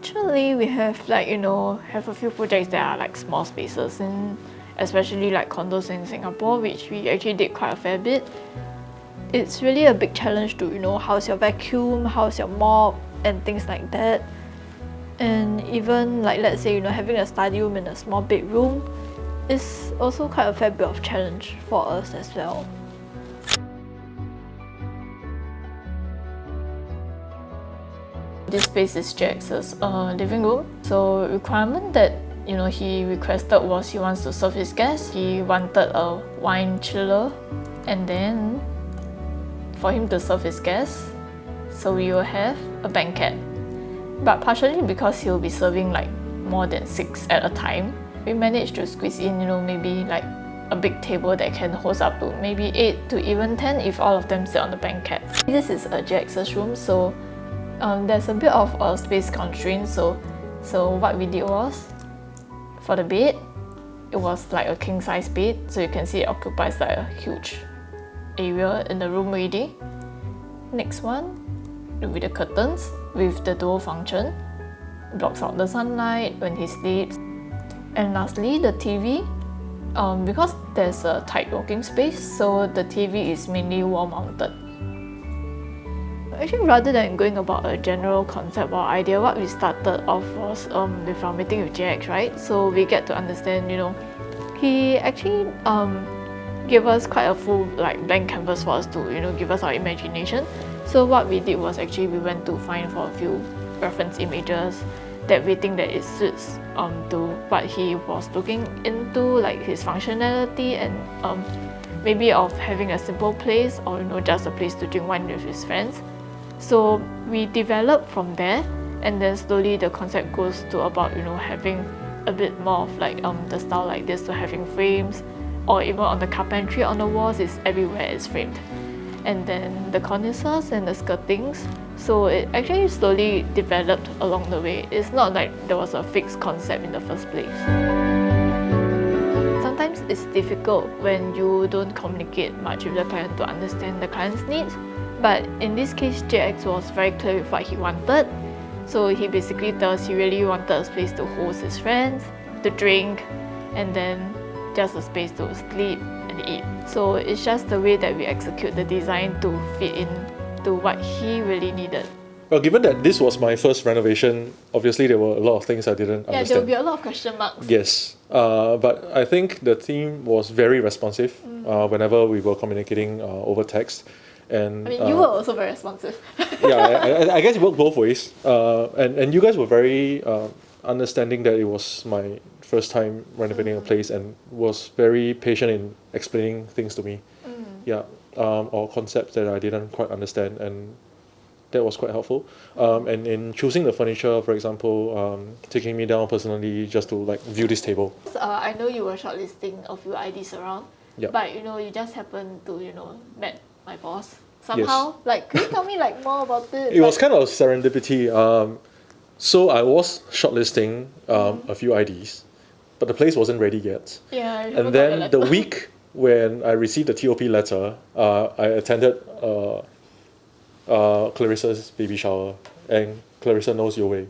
Actually, we have have a few projects that are like small spaces, and especially like condos in Singapore, which we actually did quite a fair bit. It's really a big challenge to how's your vacuum, how's your mop, and things like that. And even like let's say having a study room in a small bedroom is also quite a fair bit of challenge for us as well. This space is Jax's living room. So requirement that he requested was he wants to serve his guests. He wanted a wine chiller, and then for him to serve his guests, so we will have a banquet. But partially because he'll be serving like more than 6 at a time, we managed to squeeze in maybe like a big table that can host up to maybe 8 to even 10 if all of them sit on the banquet. This is a Jax's room, so there's a bit of a space constraint. So what we did was, for the bed, it was like a king size bed, so you can see it occupies like a huge area in the room already. Next one will be the curtains with the dual function, blocks out the sunlight when he sleeps. And lastly, the TV. Because there's a tight working space, so the TV is mainly wall mounted. Actually, rather than going about a general concept or idea, what we started off was with our meeting with JX, right? So we get to understand, he actually gave us quite a full blank canvas for us to give us our imagination. So what we did was actually we went to find for a few reference images that we think that it suits to what he was looking into, like his functionality and maybe of having a simple place or just a place to drink wine with his friends. So we developed from there, and then slowly the concept goes to about having a bit more of the style like this, to having frames, or even on the carpentry on the walls is everywhere is framed. And then the cornices and the skirtings, so it actually slowly developed along the way. It's not like there was a fixed concept in the first place. Sometimes it's difficult when you don't communicate much with the client to understand the client's needs, but in this case JX was very clear with what he wanted. So he basically tells he really wanted a space to host his friends, to drink, and then just a space to sleep and eat. So it's just the way that we execute the design to fit in to what he really needed. Well, given that this was my first renovation, obviously there were a lot of things I didn't understand. Yeah, there will be a lot of question marks. Yes, but I think the team was very responsive whenever we were communicating over text. And I mean, you were also very responsive. Yeah, I guess it worked both ways. And you guys were very understanding that it was my first time renovating a place, and was very patient in explaining things to me. Yeah, or concepts that I didn't quite understand, and that was quite helpful. And in choosing the furniture, for example, taking me down personally just to view this table. I know you were shortlisting a few IDs around, but you just happened to met my boss somehow. Yes. Can you tell me more about it? It was kind of serendipity. So I was shortlisting a few IDs, but the place wasn't ready yet. Yeah. And then the week when I received the TOP letter, I attended Clarissa's baby shower, and Clarissa knows Yo Wei.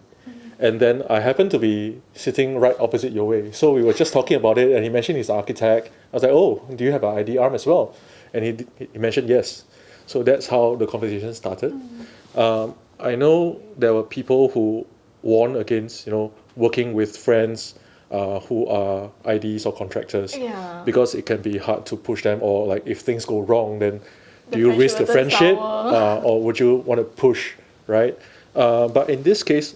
And then I happened to be sitting right opposite Yo Wei. So we were just talking about it, and he mentioned he's an architect. I was like, oh, do you have an ID arm as well? And he mentioned yes. So that's how the conversation started. I know there were people who warned against, working with friends who are IDs or contractors, because it can be hard to push them, or if things go wrong, then do you risk the friendship or would you want to push, right? But in this case,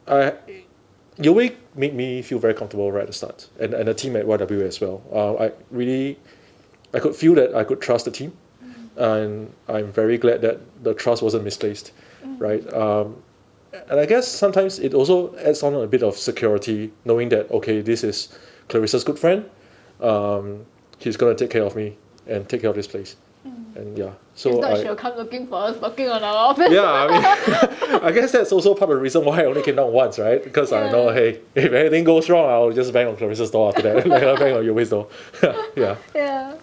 Yo Wei made me feel very comfortable right at the start, and the team at YW as well. I could feel that I could trust the team, and I'm very glad that the trust wasn't misplaced, right? And I guess sometimes it also adds on a bit of security, knowing that, okay, this is Clarissa's good friend. He's going to take care of me and take care of this place. And yeah, so she'll come looking for us, knocking on our office. Yeah, I mean, I guess that's also part of the reason why I only came down once, right? Because I know, hey, if anything goes wrong, I'll just bang on Clarissa's door after that, bang on Yo Wei's door. Yeah. Yeah.